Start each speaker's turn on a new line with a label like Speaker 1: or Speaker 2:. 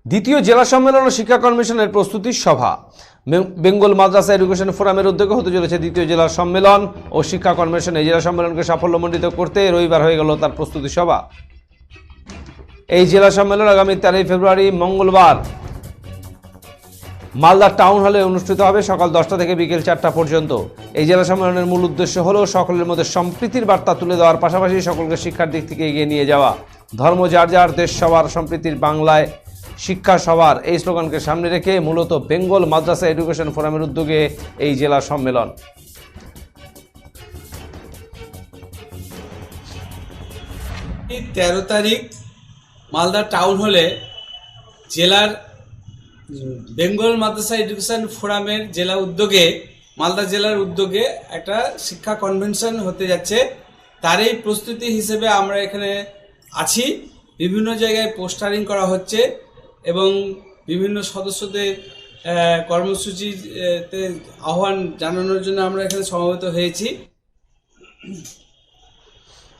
Speaker 1: দ্বিতীয় জেলা সম্মেলন ও শিক্ষা কমিশনের প্রস্তুতি সভা। বেঙ্গল মাদ্রাসা এডুকেশন ফোরামের উদ্যোগে হতে চলেছে দ্বিতীয় জেলা সম্মেলন ও শিক্ষা কমিশন। এই জেলা সম্মেলনকে সাফল্যমণ্ডিত করতে রবিবার হয়ে গেল তার প্রস্তুতি সভা। এই জেলা সম্মেলন আগামী 13 ফেব্রুয়ারি মঙ্গলবার মালদা টাউন হলে অনুষ্ঠিত হবে সকাল 10টা থেকে বিকেল 4টা পর্যন্ত। এই জেলা সম্মেলনের মূল উদ্দেশ্য হলো সকলের মধ্যে সম্প্রীতির বার্তা তুলে দেওয়ার পাশাপাশি সকলকে শিক্ষার দিক থেকে এগিয়ে নিয়ে যাওয়া। ধর্ম যার যার, দেশ সবার, সম্প্রীতির বাংলায় শিক্ষা সবার, এই স্লোগানকে সামনে রেখে মূলত বেঙ্গল মাদ্রাসা এডুকেশন ফোরামের উদ্যোগে এই জেলা সম্মেলন।
Speaker 2: 13 তারিখ মালদা টাউন হলে জেলার বেঙ্গল মাদ্রাসা এডুকেশন ফোরামের মালদা জেলার উদ্যোগে একটা শিক্ষা কনভেনশন হতে যাচ্ছে। তারই প্রস্তুতি হিসেবে আমরা এখানে আছি। বিভিন্ন জায়গায় পোস্টারিং করা হচ্ছে এবং বিভিন্ন সদস্যদের কর্মসূচিতে আহ্বান জানানোর জন্য আমরা এখানে সমবেত হয়েছি।